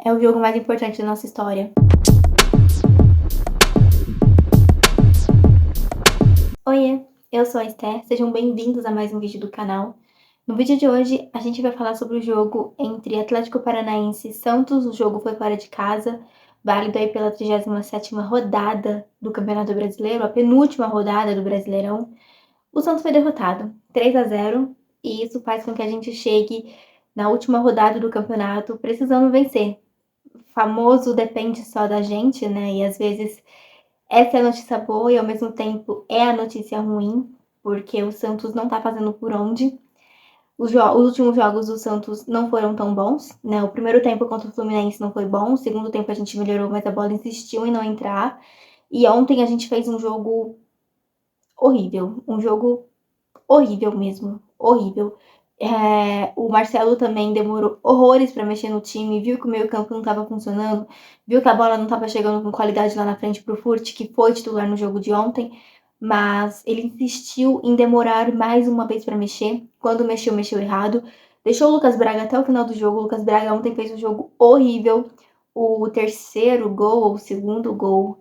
é o jogo mais importante da nossa história. Oiê, eu sou a Esther, sejam bem-vindos a mais um vídeo do canal. No vídeo de hoje, a gente vai falar sobre o jogo entre Atlético Paranaense e Santos. O jogo foi fora de casa, válido aí pela 37ª rodada do Campeonato Brasileiro, a penúltima rodada do Brasileirão. O Santos foi derrotado, 3-0, e isso faz com que a gente chegue na última rodada do campeonato precisando vencer. O famoso depende só da gente, né? E às vezes essa é a notícia boa e ao mesmo tempo é a notícia ruim, porque o Santos não tá fazendo por onde. Os últimos jogos do Santos não foram tão bons, né? O primeiro tempo contra o Fluminense não foi bom, o segundo tempo a gente melhorou, mas a bola insistiu em não entrar. E ontem a gente fez um jogo horrível, um jogo horrível mesmo, horrível. O Marcelo também demorou horrores para mexer no time, viu que o meio-campo não estava funcionando, viu que a bola não estava chegando com qualidade lá na frente pro Furt, que foi titular no jogo de ontem, mas ele insistiu em demorar mais uma vez para mexer. Quando mexeu, mexeu errado. Deixou o Lucas Braga até o final do jogo. O Lucas Braga ontem fez um jogo horrível. O terceiro gol, ou o segundo gol,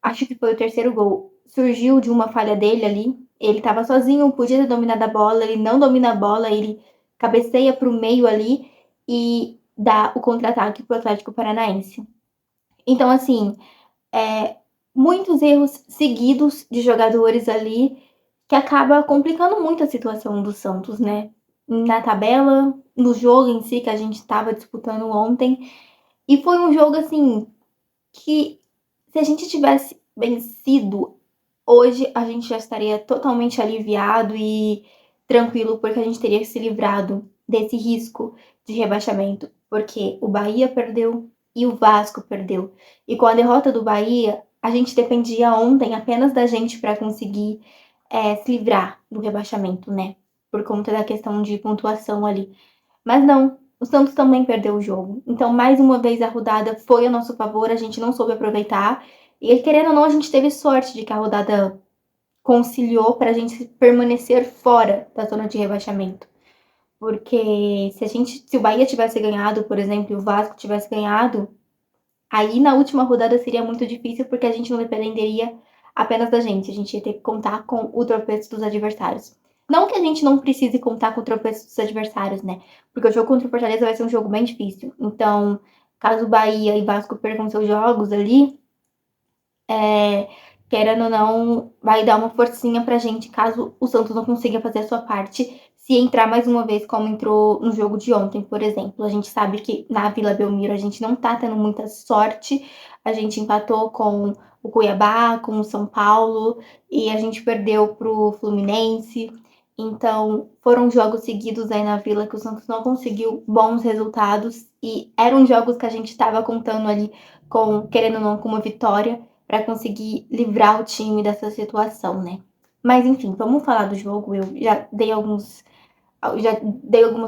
acho que foi o terceiro gol, surgiu de uma falha dele ali. Ele tava sozinho, podia ter dominado a bola, ele não domina a bola, ele cabeceia pro meio ali e dá o contra-ataque pro Atlético Paranaense. Então, assim, muitos erros seguidos de jogadores ali que acaba complicando muito a situação do Santos, né? Na tabela, no jogo em si que a gente estava disputando ontem. E foi um jogo, assim, que se a gente tivesse vencido hoje, a gente já estaria totalmente aliviado e tranquilo, porque a gente teria se livrado desse risco de rebaixamento, porque o Bahia perdeu e o Vasco perdeu. E com a derrota do Bahia, a gente dependia ontem apenas da gente para conseguir se livrar do rebaixamento, né? Por conta da questão de pontuação ali. Mas não, o Santos também perdeu o jogo. Então, mais uma vez, a rodada foi a nosso favor, a gente não soube aproveitar. E querendo ou não, a gente teve sorte de que a rodada conciliou para a gente permanecer fora da zona de rebaixamento. Porque se o Bahia tivesse ganhado, por exemplo, e o Vasco tivesse ganhado, aí na última rodada seria muito difícil, porque a gente não dependeria apenas da gente, a gente ia ter que contar com o tropeço dos adversários. Não que a gente não precise contar com o tropeço dos adversários, né? Porque o jogo contra o Fortaleza vai ser um jogo bem difícil. Então, caso Bahia e Vasco percam seus jogos ali, querendo ou não, vai dar uma forcinha pra gente caso o Santos não consiga fazer a sua parte, se entrar mais uma vez como entrou no jogo de ontem, por exemplo. A gente sabe que na Vila Belmiro a gente não tá tendo muita sorte, a gente empatou com o Cuiabá, com o São Paulo, e a gente perdeu pro Fluminense. Então, foram jogos seguidos aí na Vila que o Santos não conseguiu bons resultados, e eram jogos que a gente estava contando ali com, querendo ou não, com uma vitória, para conseguir livrar o time dessa situação, né? Mas enfim, vamos falar do jogo. Eu já dei algumas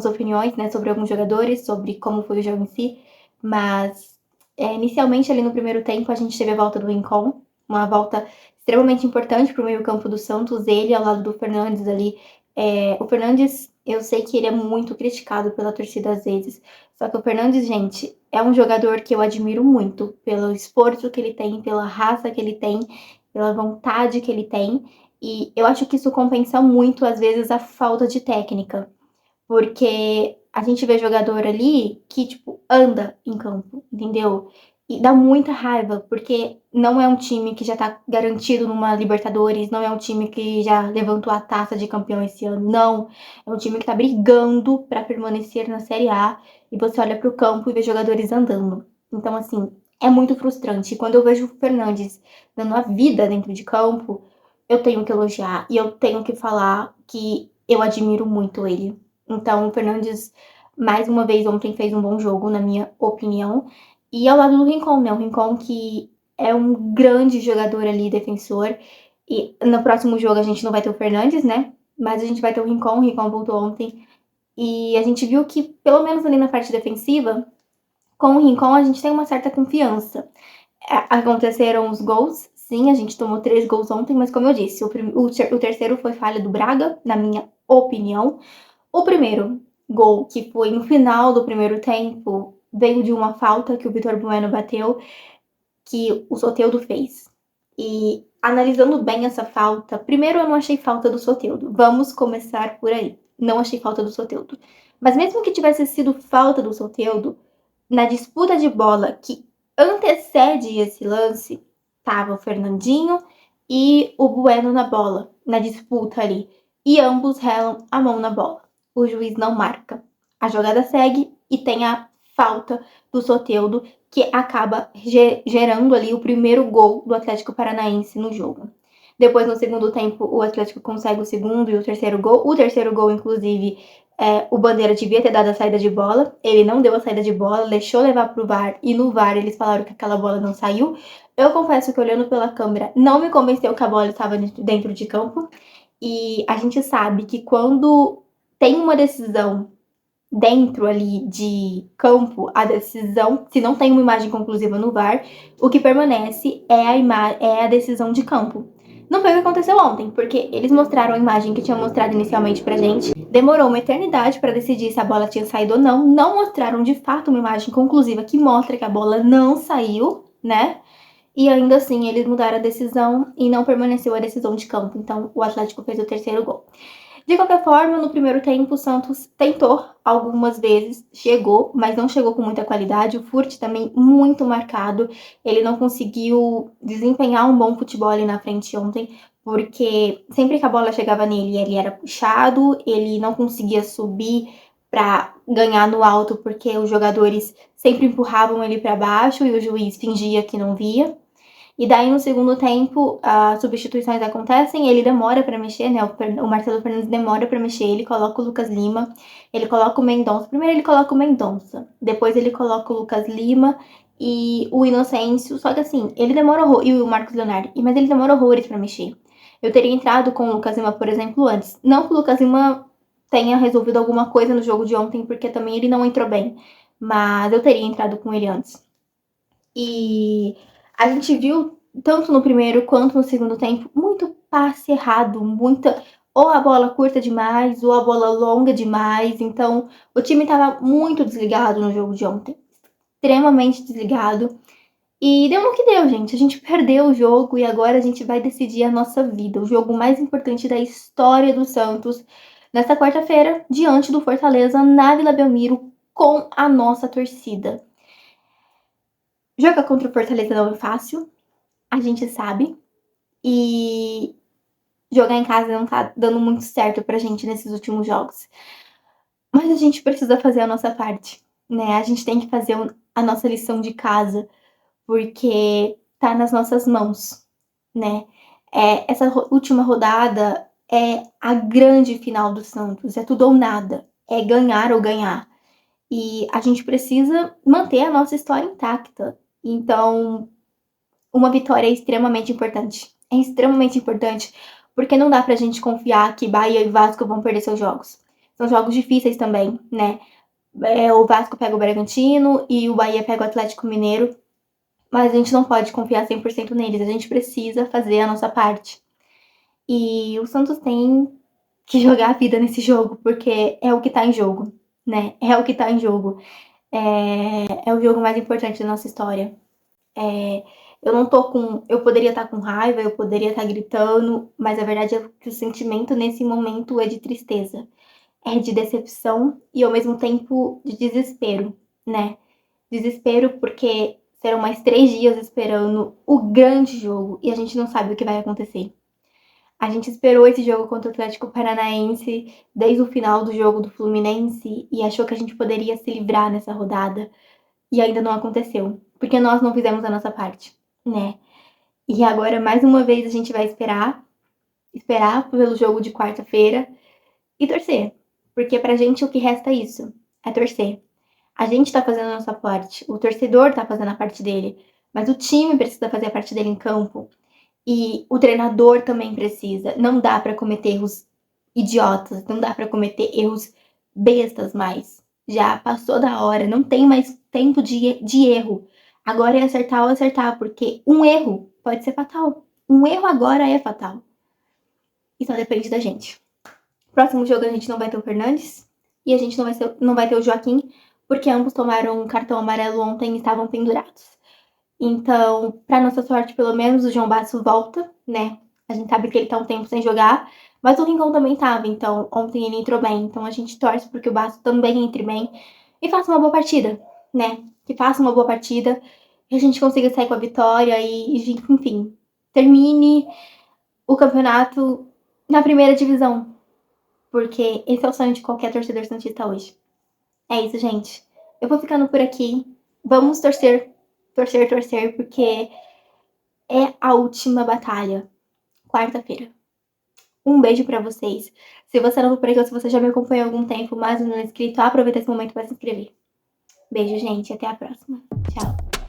opiniões, né, sobre alguns jogadores, sobre como foi o jogo em si, mas inicialmente ali no primeiro tempo a gente teve a volta do Rincon, uma volta extremamente importante para o meio-campo do Santos, ele ao lado do Fernandes ali. O Fernandes, eu sei que ele é muito criticado pela torcida às vezes, só que o Fernandes, gente, é um jogador que eu admiro muito pelo esforço que ele tem, pela raça que ele tem, pela vontade que ele tem. E eu acho que isso compensa muito, às vezes, a falta de técnica. Porque a gente vê jogador ali que, tipo, anda em campo, entendeu? E dá muita raiva, porque não é um time que já tá garantido numa Libertadores, não é um time que já levantou a taça de campeão esse ano, não. É um time que tá brigando pra permanecer na Série A, e você olha pro campo e vê jogadores andando. Então, assim, é muito frustrante. E quando eu vejo o Fernandes dando a vida dentro de campo, eu tenho que elogiar e eu tenho que falar que eu admiro muito ele. Então, o Fernandes, mais uma vez, ontem fez um bom jogo, na minha opinião. E ao lado do Rincon, né? O Rincon que é um grande jogador ali, defensor. E no próximo jogo a gente não vai ter o Fernandes, né? Mas a gente vai ter o Rincon voltou ontem. E a gente viu que, pelo menos ali na parte defensiva, com o Rincon a gente tem uma certa confiança. Aconteceram os gols, sim, a gente tomou 3 gols ontem, mas como eu disse, o terceiro foi falha do Braga, na minha opinião. O primeiro gol, que foi no final do primeiro tempo, veio de uma falta que o Vitor Bueno bateu, que o Soteldo fez. E analisando bem essa falta, primeiro eu não achei falta do Soteldo. Vamos começar por aí. Não achei falta do Soteldo. Mas mesmo que tivesse sido falta do Soteldo, na disputa de bola que antecede esse lance, tava o Fernandinho e o Bueno na bola, na disputa ali. E ambos relam a mão na bola. O juiz não marca. A jogada segue e tem a falta do Soteldo, que acaba gerando ali o primeiro gol do Atlético Paranaense no jogo. Depois, no segundo tempo, o Atlético consegue o segundo e o terceiro gol. O terceiro gol, inclusive, o Bandeira devia ter dado a saída de bola. Ele não deu a saída de bola, deixou levar pro VAR. E no VAR eles falaram que aquela bola não saiu. Eu confesso que olhando pela câmera, não me convenceu que a bola estava dentro de campo. E a gente sabe que quando tem uma decisão dentro ali de campo, a decisão, se não tem uma imagem conclusiva no VAR, o que permanece é a decisão de campo. Não foi o que aconteceu ontem, porque eles mostraram a imagem que tinham mostrado inicialmente pra gente, demorou uma eternidade para decidir se a bola tinha saído ou não, não mostraram de fato uma imagem conclusiva que mostra que a bola não saiu, né? E ainda assim eles mudaram a decisão e não permaneceu a decisão de campo, então o Atlético fez o terceiro gol. De qualquer forma, no primeiro tempo, o Santos tentou algumas vezes, chegou, mas não chegou com muita qualidade. O Furt também muito marcado. Ele não conseguiu desempenhar um bom futebol ali na frente ontem, porque sempre que a bola chegava nele, ele era puxado, ele não conseguia subir para ganhar no alto, porque os jogadores sempre empurravam ele para baixo e o juiz fingia que não via. E daí, no segundo tempo, as substituições acontecem, ele demora para mexer, né? O Marcelo Fernandes demora para mexer, ele coloca o Lucas Lima, ele coloca o Mendonça. Primeiro ele coloca o Mendonça, depois ele coloca o Lucas Lima e o Inocêncio. Só que assim, ele demora horrores, e o Marcos Leonardo, mas ele demora horrores para mexer. Eu teria entrado com o Lucas Lima, por exemplo, antes. Não que o Lucas Lima tenha resolvido alguma coisa no jogo de ontem, porque também ele não entrou bem. Mas eu teria entrado com ele antes. E a gente viu, tanto no primeiro quanto no segundo tempo, muito passe errado, muita. Ou a bola curta demais, ou a bola longa demais. Então, o time estava muito desligado no jogo de ontem. Extremamente desligado. E deu no que deu, gente. A gente perdeu o jogo e agora a gente vai decidir a nossa vida. O jogo mais importante da história do Santos. Nesta quarta-feira, diante do Fortaleza, na Vila Belmiro, com a nossa torcida. Jogar contra o Fortaleza não é fácil, a gente sabe. E jogar em casa não tá dando muito certo pra gente nesses últimos jogos. Mas a gente precisa fazer a nossa parte, né? A gente tem que fazer a nossa lição de casa, porque tá nas nossas mãos, né? Essa última rodada é a grande final do Santos, é tudo ou nada, é ganhar ou ganhar. E a gente precisa manter a nossa história intacta. Então, uma vitória é extremamente importante. É extremamente importante, porque não dá pra gente confiar que Bahia e Vasco vão perder seus jogos. São jogos difíceis também, né? O Vasco pega o Bragantino e o Bahia pega o Atlético Mineiro, mas a gente não pode confiar 100% neles. A gente precisa fazer a nossa parte. E o Santos tem que jogar a vida nesse jogo, porque é o que tá em jogo, né? É o que tá em jogo. É o jogo mais importante da nossa história. Eu não tô com. Eu poderia estar com raiva, eu poderia estar gritando, mas a verdade é que o sentimento nesse momento é de tristeza, é de decepção e ao mesmo tempo de desespero, né? Desespero porque serão mais 3 dias esperando o grande jogo e a gente não sabe o que vai acontecer. A gente esperou esse jogo contra o Atlético Paranaense desde o final do jogo do Fluminense e achou que a gente poderia se livrar nessa rodada. E ainda não aconteceu, porque nós não fizemos a nossa parte, né? E agora, mais uma vez, a gente vai esperar pelo jogo de quarta-feira e torcer. Porque pra gente o que resta é isso, é torcer. A gente tá fazendo a nossa parte, o torcedor tá fazendo a parte dele, mas o time precisa fazer a parte dele em campo. E o treinador também precisa. Não dá pra cometer erros idiotas, não dá pra cometer erros bestas mais. Já passou da hora, não tem mais tempo de erro. Agora é acertar ou acertar, porque um erro pode ser fatal. Um erro agora é fatal. E só depende da gente. Próximo jogo a gente não vai ter o Fernandes e a gente não vai ter o Joaquim, porque ambos tomaram um cartão amarelo ontem e estavam pendurados. Então, pra nossa sorte, pelo menos o João Basso volta, né? A gente sabe que ele tá um tempo sem jogar, mas o Rincon também tava, então ontem ele entrou bem. Então a gente torce porque o Basso também entre bem e faça uma boa partida, né? Que faça uma boa partida e a gente consiga sair com a vitória e enfim, termine o campeonato na primeira divisão, porque esse é o sonho de qualquer torcedor santista hoje. É isso, gente. Eu vou ficando por aqui. Vamos torcer, torcer, torcer, porque é a última batalha, quarta-feira. Um beijo pra vocês. Se você não for por aqui ou se você já me acompanha há algum tempo, mas não é inscrito, aproveita esse momento para se inscrever. Beijo, gente. Até a próxima. Tchau.